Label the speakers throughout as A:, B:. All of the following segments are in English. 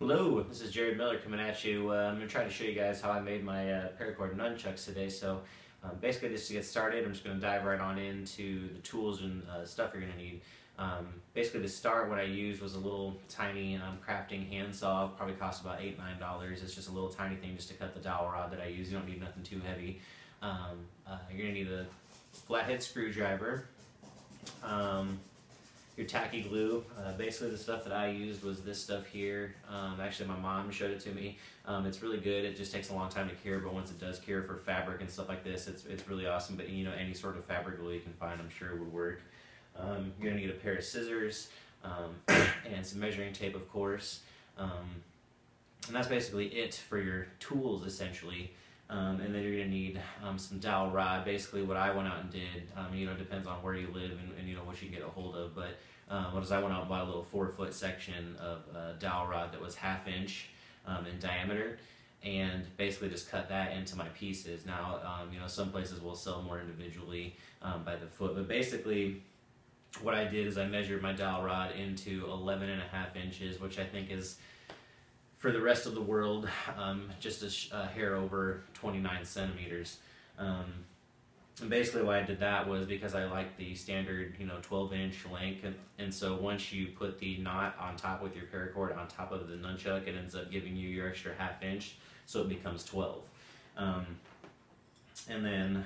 A: Hello, this is Jared Miller coming at you. I'm going to try to show you guys how I made my Paracord Nunchucks today. So basically, just to get started, I'm just going to dive right on into the tools and stuff you're going to need. Basically to start, what I used was a little tiny crafting handsaw. Probably cost about $8 or $9. It's just a little tiny thing just to cut the dowel rod that I use. You don't need nothing too heavy. You're going to need a flathead screwdriver. Your tacky glue. Basically the stuff that I used was this stuff here. Actually my mom showed it to me. It's really good. It just takes a long time to cure, but once it does cure for fabric and stuff like this, it's really awesome. But you know, any sort of fabric glue you can find, I'm sure would work. You're gonna need a pair of scissors and some measuring tape, of course. And that's basically it for your tools, essentially. And then you're going to need some dowel rod. Basically what I went out and did, you know, it depends on where you live and you know what you can get a hold of, but what is I went out and bought a little 4-foot section of dowel rod that was 1/2 inch in diameter, and basically just cut that into my pieces. Now, you know, some places will sell more individually by the foot, but basically what I did is I measured my dowel rod into 11.5 inches, which I think is, for the rest of the world, just a hair over 29 centimeters. And basically why I did that was because I like the standard, you know, 12-inch length, and so once you put the knot on top with your paracord on top of the nunchuck, it ends up giving you your extra 1/2 inch, so it becomes 12. And then,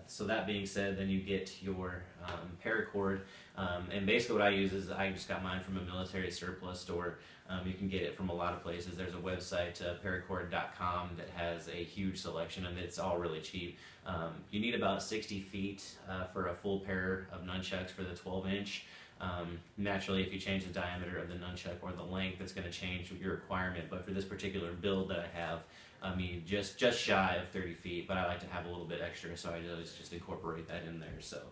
A: so that being said, then you get your paracord, and basically what I use is I just got mine from a military surplus store. You can get it from a lot of places. There's a website, paracord.com, that has a huge selection, and it's all really cheap. You need about 60 feet for a full pair of nunchucks for the 12-inch. Naturally, if you change the diameter of the nunchuck or the length, it's going to change your requirement, but for this particular build that I have, I mean, just shy of 30 feet, but I like to have a little bit extra, so I just incorporate that in there. So,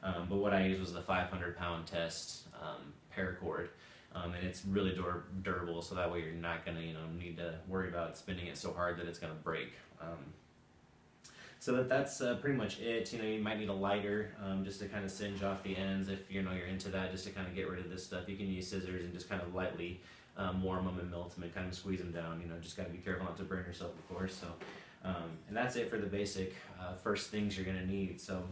A: but what I used was the 500-pound test paracord, and it's really durable, so that way you're not going to, you know, need to worry about spinning it so hard that it's going to break. So that's pretty much it. You know, you might need a lighter just to kind of singe off the ends if you know you're into that, just to kind of get rid of this stuff. You can use scissors and just kind of lightly warm them and melt them and kind of squeeze them down. You know, just got to be careful not to burn yourself, of course. So, and that's it for the basic first things you're going to need. So,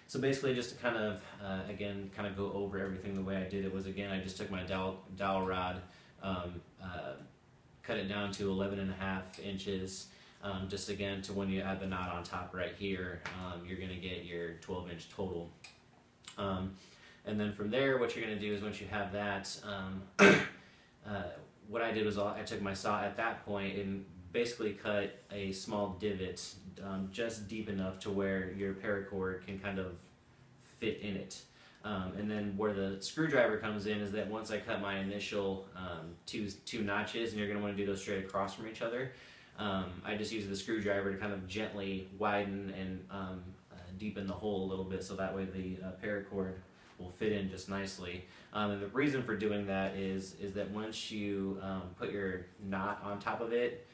A: so basically, just to kind of again, kind of go over everything the way I did it was, again, I just took my dowel rod, cut it down to 11.5 inches. Just again, to when you add the knot on top right here, you're going to get your 12-inch total. And then from there, what you're going to do is, once you have that, what I did was I took my saw at that point and basically cut a small divot just deep enough to where your paracord can kind of fit in it. And then where the screwdriver comes in is that once I cut my initial two notches, and you're going to want to do those straight across from each other, I just use the screwdriver to kind of gently widen and deepen the hole a little bit, so that way the paracord will fit in just nicely. And the reason for doing that is that once you put your knot on top of it,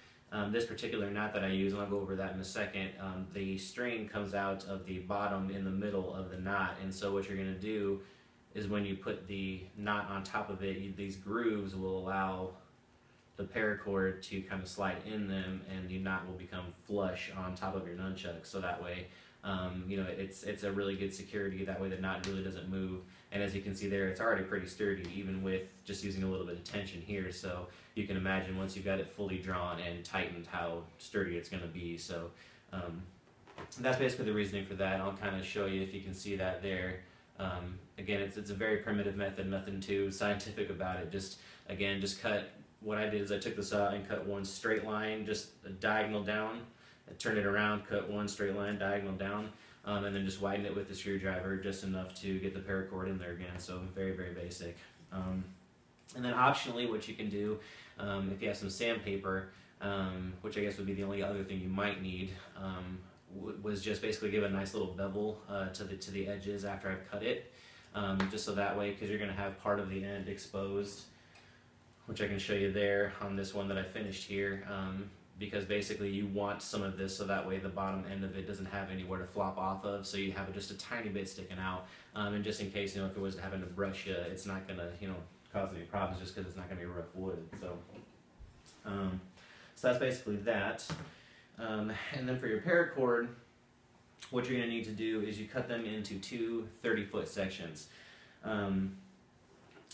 A: this particular knot that I use, and I'll go over that in a second, the string comes out of the bottom in the middle of the knot, and so what you're going to do is when you put the knot on top of it, these grooves will allow the paracord to kind of slide in them, and the knot will become flush on top of your nunchuck, so that way you know, it's a really good security. That way the knot really doesn't move, and as you can see there, it's already pretty sturdy even with just using a little bit of tension here. So you can imagine once you've got it fully drawn and tightened how sturdy it's going to be. So that's basically the reasoning for that. I'll kind of show you if you can see that there. Again, it's a very primitive method, nothing too scientific about it. Just cut. What I did is I took the saw and cut one straight line, just a diagonal down. I turned it around, cut one straight line diagonal down, and then just widened it with the screwdriver just enough to get the paracord in there again. So very, very basic. And then optionally, what you can do, if you have some sandpaper, which I guess would be the only other thing you might need, was just basically give a nice little bevel to the edges after I've cut it, just so that way, because you're going to have part of the end exposed, which I can show you there on this one that I finished here, because basically you want some of this so that way the bottom end of it doesn't have anywhere to flop off of, so you have just a tiny bit sticking out, and just in case, you know, if it was having to brush you, it's not going to, you know, cause any problems just because it's not going to be rough wood. So, so that's basically that. And then for your paracord, what you're going to need to do is you cut them into two 30-foot sections.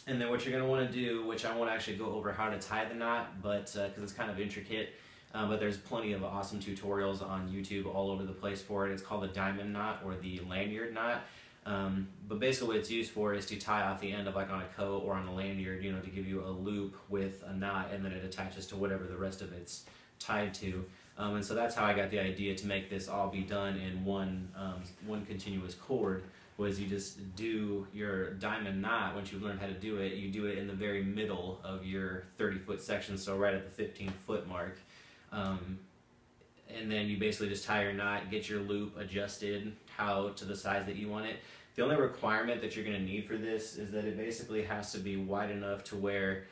A: And then what you're going to want to do, which I won't actually go over how to tie the knot, but because it's kind of intricate, but there's plenty of awesome tutorials on YouTube all over the place for it. It's called the diamond knot or the lanyard knot. But basically what it's used for is to tie off the end of, like on a coat or on a lanyard, you know, to give you a loop with a knot, and then it attaches to whatever the rest of it's tied to. And so that's how I got the idea to make this all be done in one continuous cord. Was you just do your diamond knot. Once you've learned how to do it, you do it in the very middle of your 30-foot section, so right at the 15-foot mark. And then you basically just tie your knot, get your loop adjusted how to the size that you want it. The only requirement that you're going to need for this is that it basically has to be wide enough to where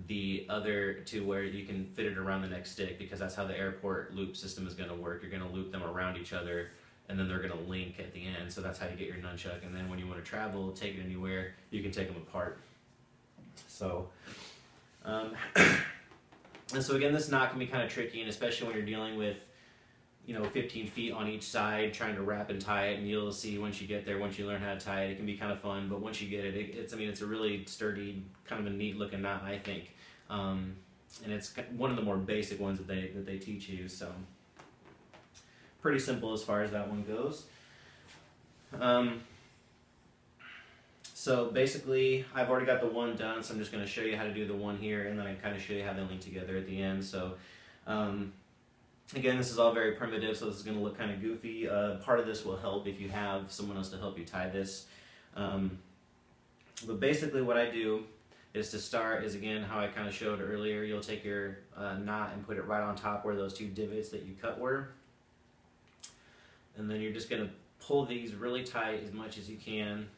A: you can fit it around the next stick, because that's how the airport loop system is going to work. You're going to loop them around each other, and then they're going to link at the end. So that's how you get your nunchuck. And then when you want to travel, take it anywhere, you can take them apart. So, and so again, this knot can be kind of tricky, and especially when you're dealing with, you know, 15 feet on each side, trying to wrap and tie it. And you'll see once you get there, once you learn how to tie it, it can be kind of fun. But once you get it, it's a really sturdy, kind of a neat looking knot, I think. And it's one of the more basic ones that they teach you. So pretty simple as far as that one goes. So basically, I've already got the one done, so I'm just going to show you how to do the one here, and then I kind of show you how they link together at the end. So again, this is all very primitive, so this is going to look kind of goofy. Part of this will help if you have someone else to help you tie this. But basically what I do is to start is, again, how I kind of showed earlier. You'll take your knot and put it right on top where those two divots that you cut were. And then you're just going to pull these really tight as much as you can.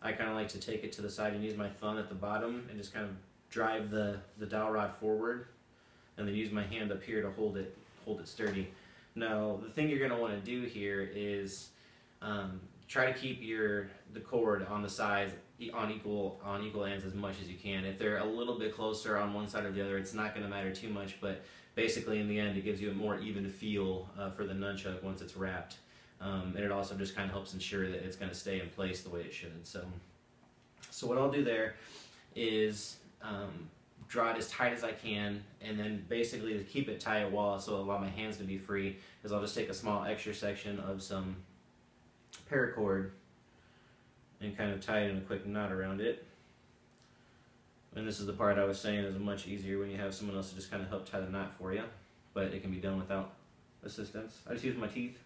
A: I kind of like to take it to the side and use my thumb at the bottom and just kind of drive the dowel rod forward, and then use my hand up here to hold it sturdy. Now, the thing you're going to want to do here is try to keep the cord on the sides on equal ends as much as you can. If they're a little bit closer on one side or the other, it's not going to matter too much, but basically in the end it gives you a more even feel for the nunchuck once it's wrapped. And it also just kind of helps ensure that it's going to stay in place the way it should. So what I'll do there is draw it as tight as I can, and then basically to keep it tight while my hands can be free, is I'll just take a small extra section of some paracord and kind of tie it in a quick knot around it. And this is the part I was saying is much easier when you have someone else to just kind of help tie the knot for you, but it can be done without assistance. I just use my teeth.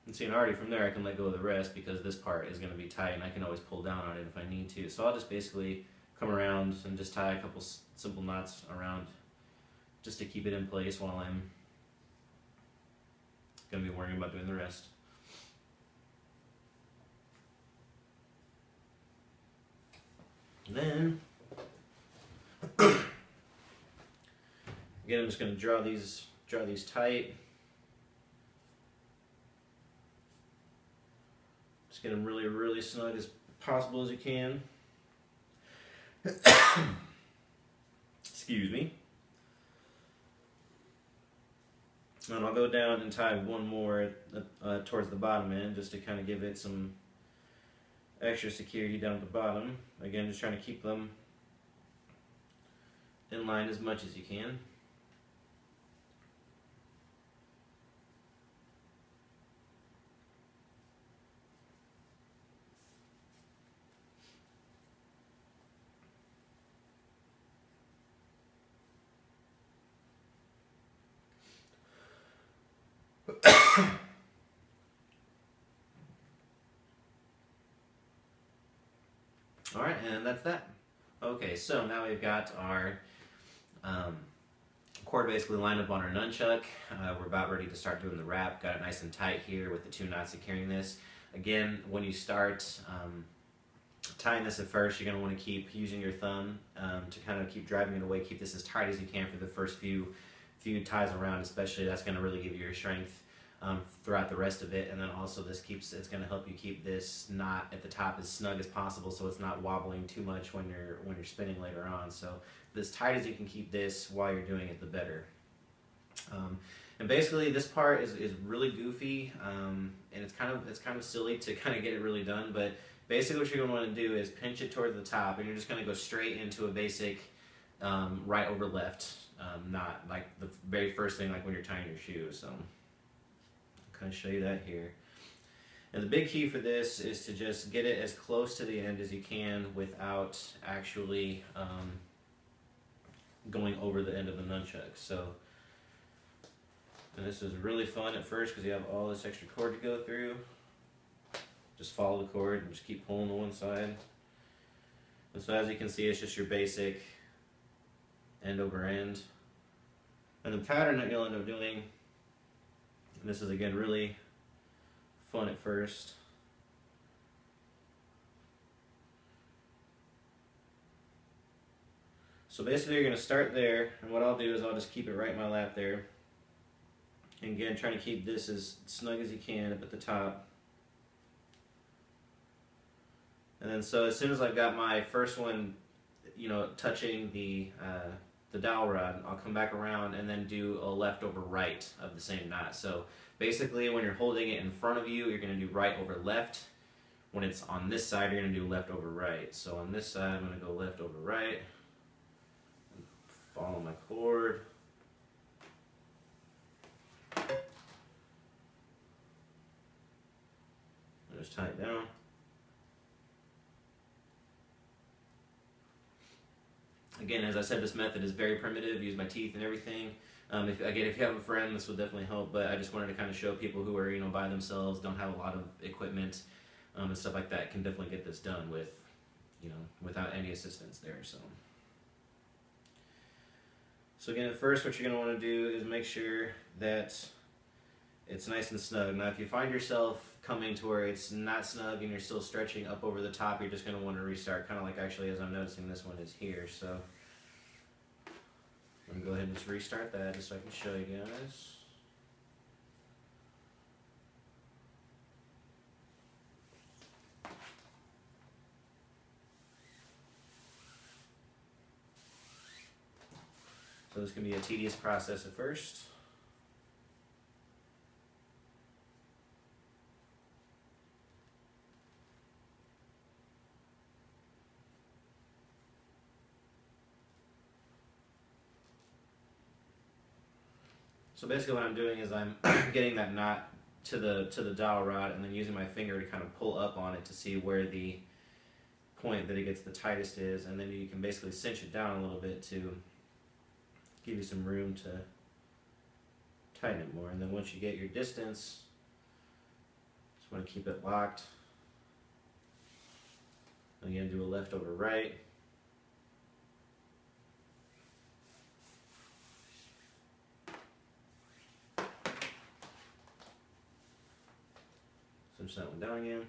A: And see, and already from there I can let go of the rest, because this part is going to be tight and I can always pull down on it if I need to. So I'll just basically come around and just tie a couple simple knots around just to keep it in place while I'm going to be worrying about doing the rest. And then, again, I'm just going to draw these tight. Just get them really, really snug as possible as you can. Excuse me. And I'll go down and tie one more towards the bottom end, just to kind of give it some extra security down at the bottom. Again, just trying to keep them in line as much as you can. Alright, and that's that. Okay, so now we've got our cord basically lined up on our nunchuck. We're about ready to start doing the wrap. Got it nice and tight here with the two knots securing this. Again, when you start tying this at first, you're going to want to keep using your thumb to kind of keep driving it away. Keep this as tight as you can for the first few ties around, especially. That's going to really give you your strength. throughout the rest of it. And then also it's going to help you keep this knot at the top as snug as possible, so it's not wobbling too much when you're spinning later on. So as tight as you can keep this while you're doing it, the better. And basically this part is really goofy, and it's kind of silly to kind of get it really done, but basically what you're going to want to do is pinch it towards the top, and you're just going to go straight into a basic right over left, not like the very first thing like when you're tying your shoes. So I'll kind of show you that here. And the big key for this is to just get it as close to the end as you can without actually going over the end of the nunchuck. So, and this is really fun at first because you have all this extra cord to go through. Just follow the cord and just keep pulling to one side. And so as you can see, it's just your basic end over end. And the pattern that you'll end up doing, and this is again really fun at first. So basically you're going to start there, and what I'll do is I'll just keep it right in my lap there. And again, trying to keep this as snug as you can up at the top. And then so as soon as I've got my first one, you know, touching the dowel rod, I'll come back around and then do a left over right of the same knot. So basically when you're holding it in front of you, you're going to do right over left. When it's on this side, you're going to do left over right. So on this side, I'm going to go left over right. Follow my cord. Just tie it down. Again, as I said, this method is very primitive. Use my teeth and everything. If you have a friend, this will definitely help. But I just wanted to kind of show people who are, you know, by themselves, don't have a lot of equipment and stuff like that, can definitely get this done with, you know, without any assistance there. So again, at first, what you're going to want to do is make sure that it's nice and snug. Now, if you find yourself coming to where it's not snug and you're still stretching up over the top, you're just going to want to restart, kind of like actually as I'm noticing this one is here. So I'm going to go ahead and just restart that just so I can show you guys. So this can be a tedious process at first. So basically what I'm doing is I'm getting that knot to the dowel rod and then using my finger to kind of pull up on it to see where the point that it gets the tightest is, and then you can basically cinch it down a little bit to give you some room to tighten it more. And then once you get your distance, just want to keep it locked. Again, do a left over right. Cinch that one down again.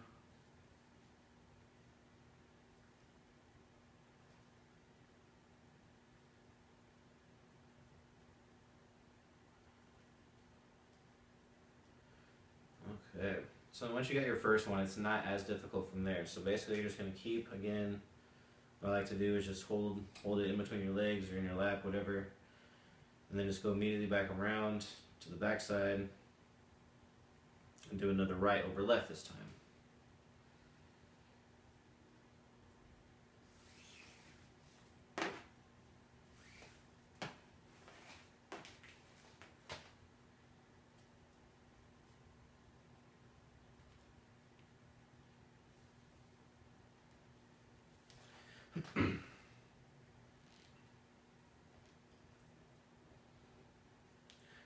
A: Okay, so once you get your first one, it's not as difficult from there. So basically you're just going to keep, again, what I like to do is just hold it in between your legs or in your lap, whatever, and then just go immediately back around to the back side and do another right over left this time.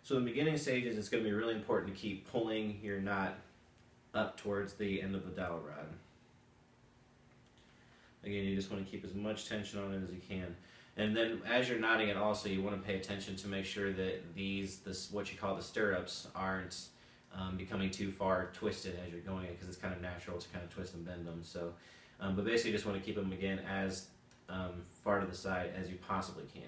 A: So in the beginning stages, it's going to be really important to keep pulling your knot up towards the end of the dowel rod. Again, you just want to keep as much tension on it as you can. And then as you're knotting it also, you want to pay attention to make sure that what you call the stirrups aren't becoming too far twisted as you're going it, because it's kind of natural to kind of twist and bend them. So, but basically you just want to keep them again as far to the side as you possibly can.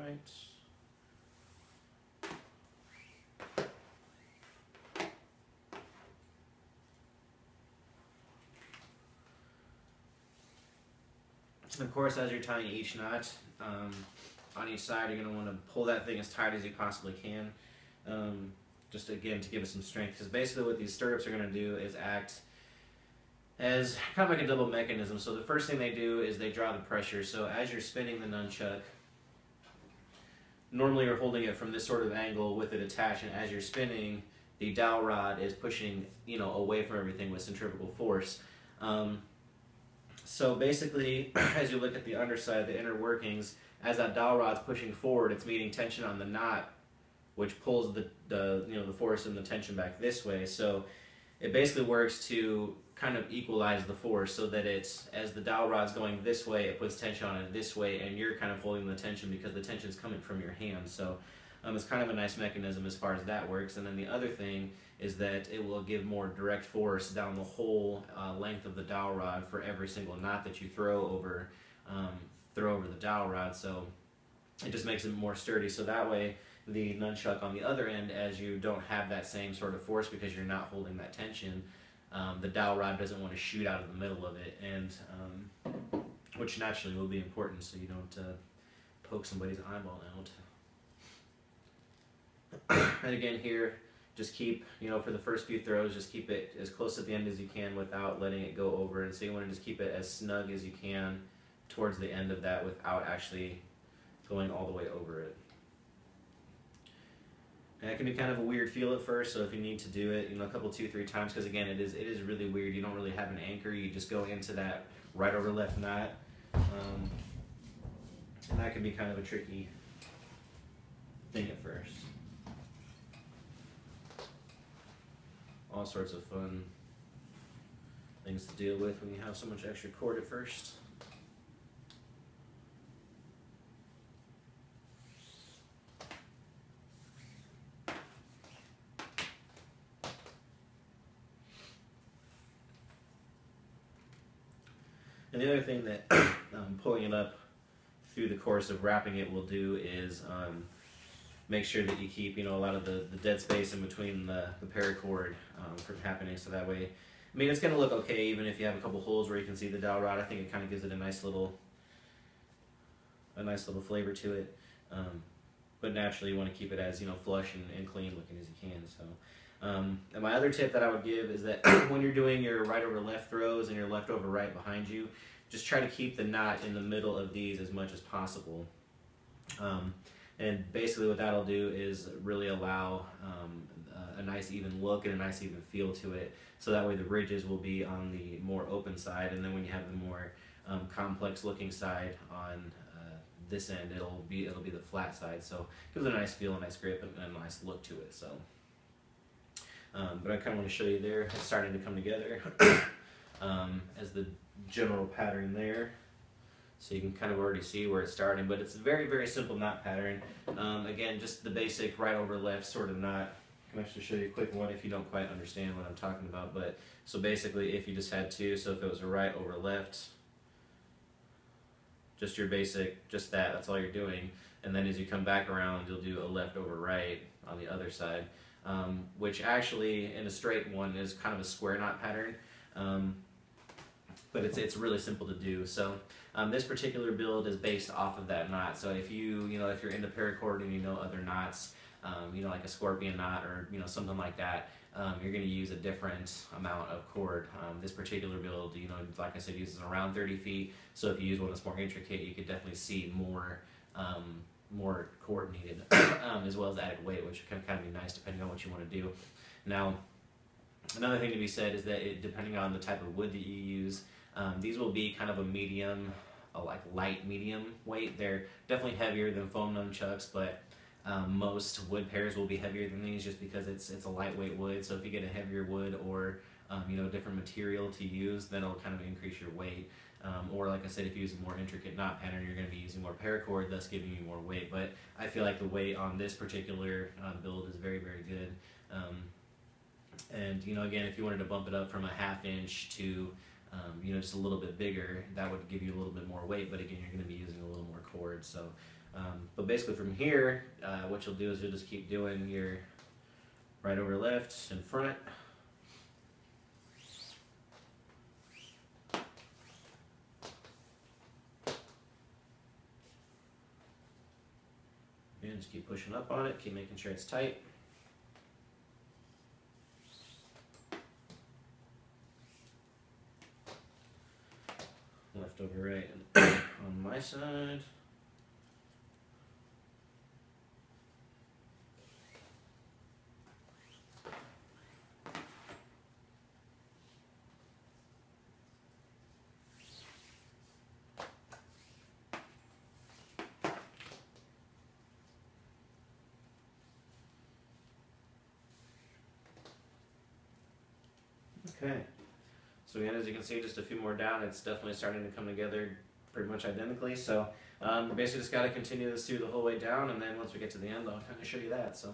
A: right. Of course, as you're tying each knot, on each side, you're going to want to pull that thing as tight as you possibly can. Just again to give it some strength, because basically what these stirrups are going to do is act as kind of like a double mechanism. So the first thing they do is they draw the pressure. So as you're spinning the nunchuck, normally you're holding it from this sort of angle with it attached, and as you're spinning, the dowel rod is pushing, you know, away from everything with centrifugal force. So basically, as you look at the underside, the inner workings, as that dowel rod's pushing forward, it's meeting tension on the knot, which pulls the force and the tension back this way. So it basically works to kind of equalize the force, so that it's, as the dowel rod's going this way, it puts tension on it this way, and you're kind of holding the tension because the tension's coming from your hand. So it's kind of a nice mechanism as far as that works. And then the other thing is that it will give more direct force down the whole length of the dowel rod for every single knot that you throw over the dowel rod. So it just makes it more sturdy. So that way, the nunchuck on the other end, as you don't have that same sort of force because you're not holding that tension, the dowel rod doesn't want to shoot out of the middle of it, and which naturally will be important so you don't poke somebody's eyeball out. And again here, just keep, for the first few throws, just keep it as close at the end as you can without letting it go over. And so you want to just keep it as snug as you can towards the end of that without actually going all the way over it. And it can be kind of a weird feel at first, so if you need to do it, a couple, 2-3 times, because again, it is really weird. You don't really have an anchor. You just go into that right over left knot, and that can be kind of a tricky thing at first. All sorts of fun things to deal with when you have so much extra cord at first. And the other thing that pulling it up through the course of wrapping it will do is make sure that you keep, a lot of the dead space in between the paracord from happening, so that way, it's going to look okay even if you have a couple holes where you can see the dowel rod. I think it kind of gives it a nice little flavor to it, but naturally you want to keep it as, flush and clean looking as you can. So, and my other tip that I would give is that when you're doing your right over left throws and your left over right behind you, just try to keep the knot in the middle of these as much as possible. And basically what that'll do is really allow a nice even look and a nice even feel to it. So that way the ridges will be on the more open side, and then when you have the more complex looking side on this end, it'll be the flat side. So it gives it a nice feel, a nice grip, and a nice look to it. So, but I kind of want to show you there. It's starting to come together as the general pattern there. So you can kind of already see where it's starting, but it's a very, very simple knot pattern. Again, just the basic right over left sort of knot. I can actually show you a quick one if you don't quite understand what I'm talking about. But so basically, if you just had two, so if it was a right over left, just your basic, that's all you're doing. And then as you come back around, you'll do a left over right on the other side, which actually in a straight one is kind of a square knot pattern. But it's really simple to do. So this particular build is based off of that knot. So if if you're into paracord and other knots, like a scorpion knot or something like that, you're going to use a different amount of cord. This particular build, like I said, uses around 30 feet. So if you use one that's more intricate, you could definitely see more cord needed, as well as added weight, which can kind of be nice depending on what you want to do. Now, another thing to be said is that depending on the type of wood that you use, these will be kind of a medium, like light medium weight. They're definitely heavier than foam nunchucks, but most wood pairs will be heavier than these just because it's a lightweight wood. So if you get a heavier wood or different material to use, then it'll kind of increase your weight. Or like I said, if you use a more intricate knot pattern, you're going to be using more paracord, thus giving you more weight. But I feel like the weight on this particular build is very, very good. And again, if you wanted to bump it up from a 1/2 inch to just a little bit bigger, that would give you a little bit more weight, but again, you're going to be using a little more cord. So But basically from here, what you'll do is you'll just keep doing your right over left in front. And just keep pushing up on it, keep making sure it's tight. Left over right on my side. Okay, so again, as you can see, just a few more down, it's definitely starting to come together pretty much identically. So basically just got to continue this through the whole way down, and then once we get to the end, I'll kind of show you that. So,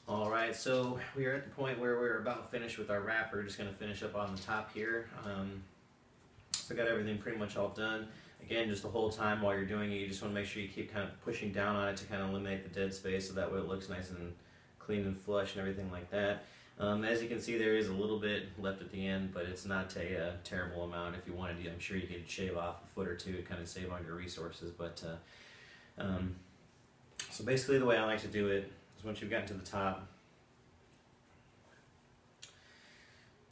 A: all right, so we are at the point where we're about finished with our wrap. We're just going to finish up on the top here. So got everything pretty much all done. Again, just the whole time while you're doing it, you just want to make sure you keep kind of pushing down on it to kind of eliminate the dead space, so that way it looks nice and clean and flush and everything like that. As you can see, there is a little bit left at the end, but it's not a terrible amount. If you wanted to, I'm sure you could shave off a foot or two to kind of save on your resources. But so basically the way I like to do it is once you've gotten to the top,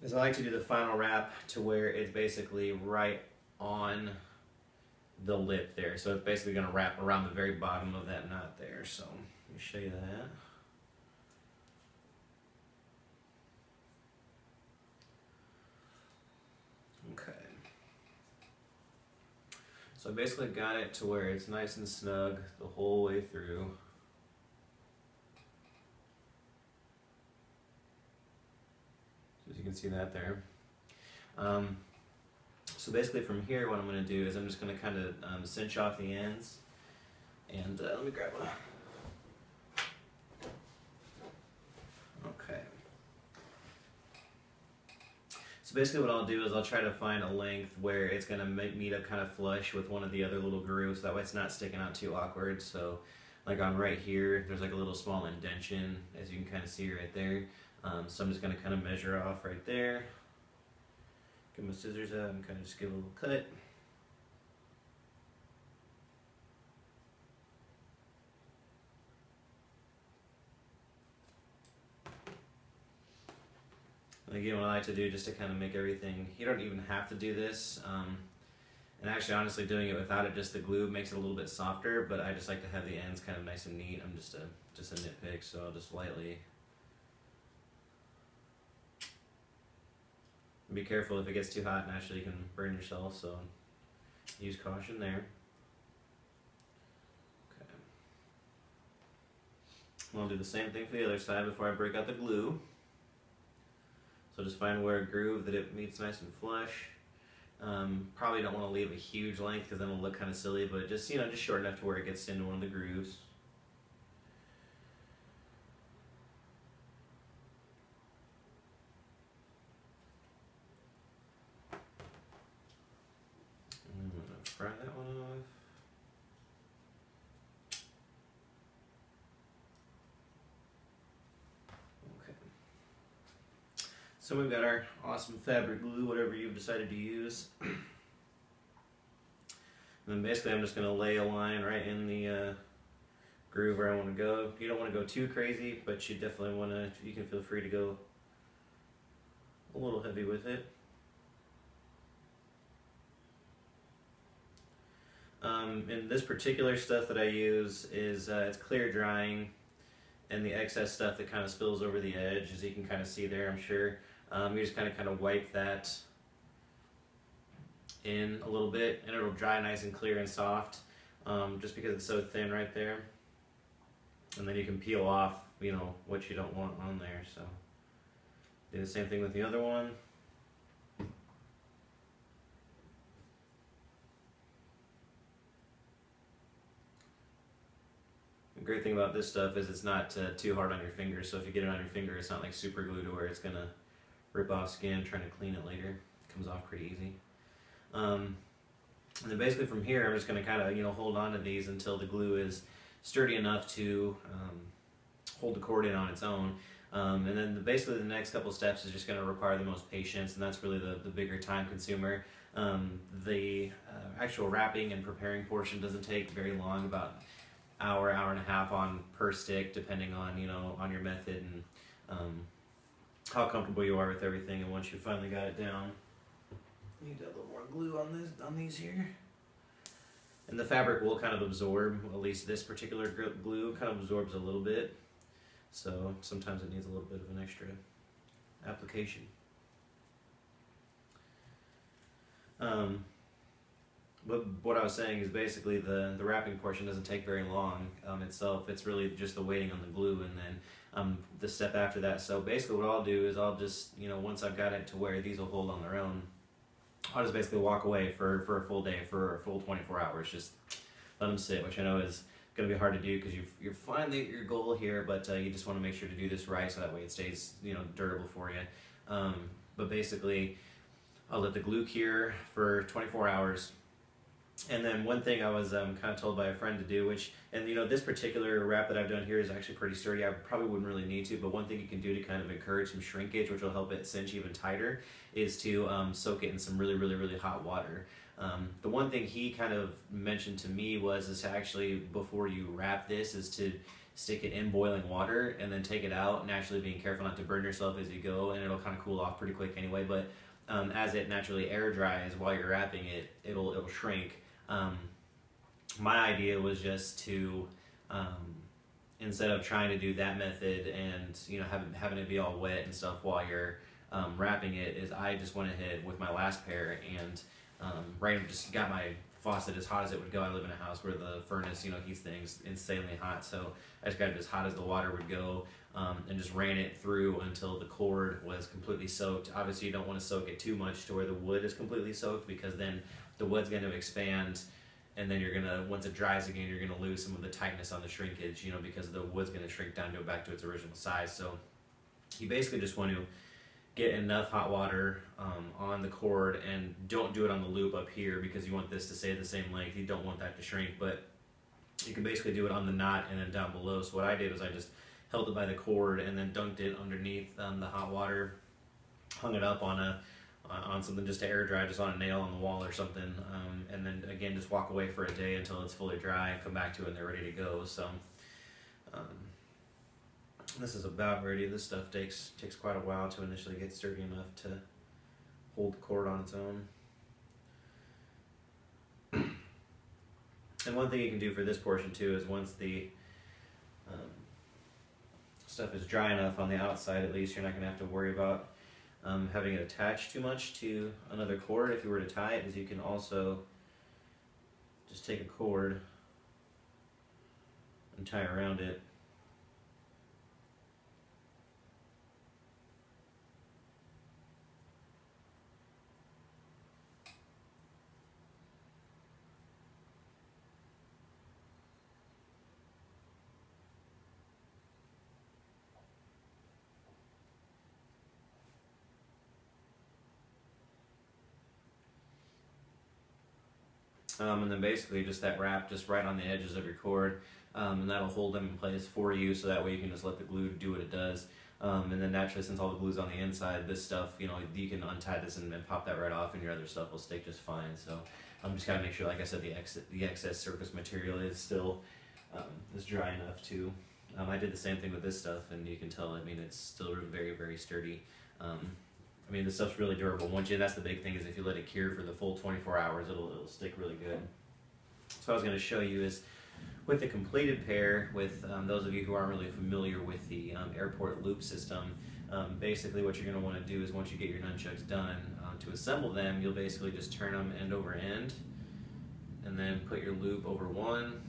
A: is I like to do the final wrap to where it's basically right on the lip there. So it's basically going to wrap around the very bottom of that knot there. So let me show you that. Okay. So I basically got it to where it's nice and snug the whole way through. As you can see that there. So basically from here, what I'm going to do is I'm just going to kind of cinch off the ends. And let me grab a... Okay. So basically what I'll do is I'll try to find a length where it's going to meet up kind of flush with one of the other little grooves, so that way it's not sticking out too awkward. So like on right here, there's like a little small indention, as you can kind of see right there. So I'm just going to kind of measure off right there. Get my scissors out and kind of just give a little cut. And again, what I like to do just to kind of make everything, you don't even have to do this. And actually, honestly, doing it without it, just the glue makes it a little bit softer, but I just like to have the ends kind of nice and neat. I'm just a nitpick, so I'll just lightly. Be careful if it gets too hot, naturally you can burn yourself, so use caution there. Okay. I'll do the same thing for the other side before I break out the glue. So just find where a groove that it meets nice and flush. Probably don't want to leave a huge length because then it'll look kind of silly, but just, you know, just short enough to where it gets into one of the grooves. I'm going to fry that one off. So we've got our awesome fabric glue, whatever you've decided to use. And then basically I'm just going to lay a line right in the groove where I want to go. You don't want to go too crazy, but you definitely want to, you can feel free to go a little heavy with it. And this particular stuff that I use is it's clear drying, and the excess stuff that kind of spills over the edge, as you can kind of see there, I'm sure. You just kind of wipe that in a little bit, and it'll dry nice and clear and soft, just because it's so thin right there. And then you can peel off, you know, what you don't want on there. So do the same thing with the other one. The great thing about this stuff is it's not too hard on your fingers, so if you get it on your finger, it's not like super glue to where it's gonna rip off skin trying to clean it later. It comes off pretty easy. And then basically from here, I'm just going to kind of, hold on to these until the glue is sturdy enough to hold the cord in on its own. And then basically the next couple steps is just going to require the most patience, and that's really the bigger time consumer. The actual wrapping and preparing portion doesn't take very long, about hour and a half on per stick, depending on on your method and how comfortable you are with everything. And once you finally got it down, you need a little more glue on these here. And the fabric will kind of absorb, at least this particular glue kind of absorbs a little bit. So sometimes it needs a little bit of an extra application. But what I was saying is basically the wrapping portion doesn't take very long itself. It's really just the waiting on the glue and then the step after that. So basically what I'll do is I'll just, once I've got it to where these will hold on their own, I'll just basically walk away for a full day, for a full 24 hours. Just let them sit, which I know is going to be hard to do because you're finally at your goal here, but you just want to make sure to do this right so that way it stays durable for you. But basically, I'll let the glue cure for 24 hours. And then one thing I was kind of told by a friend to do, and this particular wrap that I've done here is actually pretty sturdy. I probably wouldn't really need to, but one thing you can do to kind of encourage some shrinkage, which will help it cinch even tighter, is to soak it in some really, really, really hot water. The one thing he kind of mentioned to me is to actually, before you wrap this, is to stick it in boiling water and then take it out, naturally being careful not to burn yourself as you go, and it'll kind of cool off pretty quick anyway. But as it naturally air dries while you're wrapping it, it'll shrink. My idea was just to, instead of trying to do that method and having it be all wet and stuff while you're wrapping it, is I just went ahead with my last pair and just got my faucet as hot as it would go. I live in a house where the furnace heats things insanely hot, so I just got it as hot as the water would go, and just ran it through until the cord was completely soaked. Obviously you don't want to soak it too much to where the wood is completely soaked, because then the wood's going to expand, and then once it dries again, you're going to lose some of the tightness on the shrinkage, because the wood's going to shrink down to back to its original size. So you basically just want to get enough hot water on the cord, and don't do it on the loop up here because you want this to stay the same length. You don't want that to shrink, but you can basically do it on the knot and then down below. So what I did was I just held it by the cord and then dunked it underneath the hot water, hung it up on something just to air dry, just on a nail on the wall or something, and then again just walk away for a day until it's fully dry and come back to it and they're ready to go. So this is about ready. This stuff takes quite a while to initially get sturdy enough to hold the cord on its own. And one thing you can do for this portion too is once the stuff is dry enough on the outside, at least, you're not going to have to worry about having it attached too much to another cord. If you were to tie it, is you can also just take a cord and tie around it. And then basically just that wrap just right on the edges of your cord, and that'll hold them in place for you, so that way you can just let the glue do what it does. And then naturally, since all the glue's on the inside, this stuff, you can untie this and pop that right off, and your other stuff will stick just fine. So I'm just gotta make sure, like I said, the excess surface material is still is dry enough too. I did the same thing with this stuff, and you can tell, it's still very, very sturdy. This stuff's really durable. That's the big thing, is if you let it cure for the full 24 hours, it'll stick really good. So what I was going to show you is with the completed pair, with those of you who aren't really familiar with the airport loop system, basically what you're going to want to do is, once you get your nunchucks done, to assemble them, you'll basically just turn them end over end, and then put your loop over one,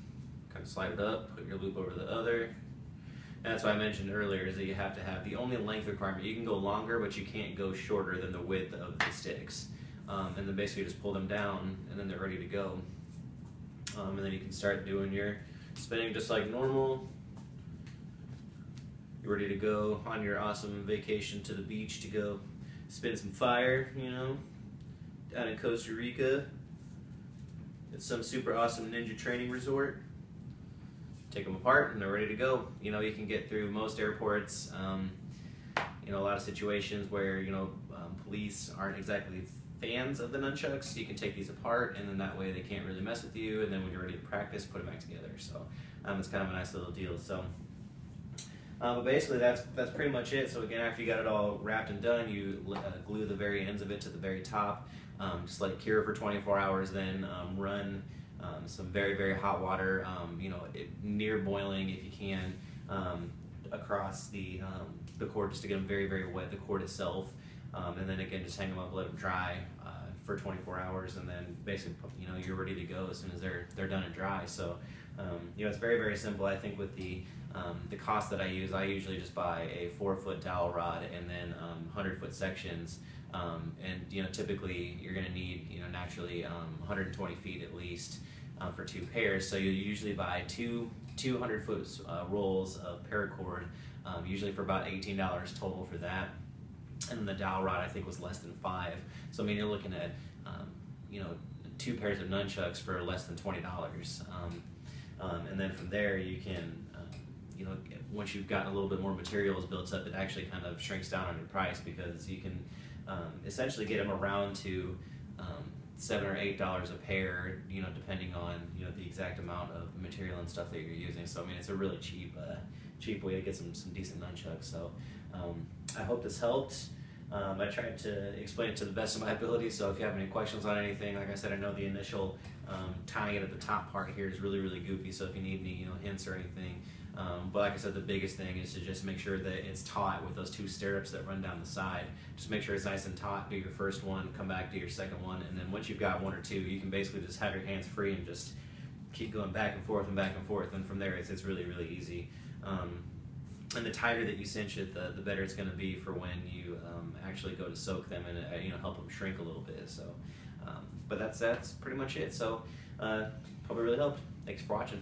A: kind of slide it up, put your loop over the other. And that's what I mentioned earlier, is that you have to have the only length requirement. You can go longer, but you can't go shorter than the width of the sticks. And then basically just pull them down, and then they're ready to go. And then you can start doing your spinning just like normal. You're ready to go on your awesome vacation to the beach to go spin some fire, down in Costa Rica. It's some super awesome ninja training resort. Take them apart and they're ready to go. You know, you can get through most airports. You know, a lot of situations where, you know, police aren't exactly fans of the nunchucks. You can take these apart, and then that way they can't really mess with you, and then when you're ready to practice, put them back together. So it's kind of a nice little deal. So but basically that's pretty much it. So again, after you got it all wrapped and done, you glue the very ends of it to the very top. Just let it cure for 24 hours, then run some very, very hot water, you know, near boiling if you can, across the cord, just to get them very, very wet, the cord itself. And then again, just hang them up, let them dry for 24 hours, and then basically, you know, you're ready to go as soon as they're done and dry. So, you know, it's very, very simple. I think with the cost that I usually just buy a 4-foot dowel rod and then 100-foot sections. And you know, typically you're going to need, you know, naturally 120 feet at least for 2 pairs. So you usually buy two 200-foot rolls of paracord, usually for about $18 total for that. And then the dowel rod I think was less than $5. So I mean, you're looking at you know, 2 pairs of nunchucks for less than $20. And then from there you can you know, once you've gotten a little bit more materials built up, it actually kind of shrinks down on your price, because you can essentially get them around to $7 or $8 a pair, you know, depending on, you know, the exact amount of material and stuff that you're using. So I mean, it's a really cheap way to get some decent nunchucks. So I hope this helped. I tried to explain it to the best of my ability, so if you have any questions on anything, like I said, I know the initial tying it at the top part here is really, really goofy, so if you need any, you know, hints or anything. But like I said, the biggest thing is to just make sure that it's taut with those 2 stirrups that run down the side. Just make sure it's nice and taut. Do your first one, come back, do your second one, and then once you've got 1 or 2, you can basically just have your hands free and just keep going back and forth and back and forth, and from there it's really, really easy. And the tighter that you cinch it, the better it's going to be for when you actually go to soak them and you know, help them shrink a little bit. So, but that's pretty much it. So, hope it really helped. Thanks for watching.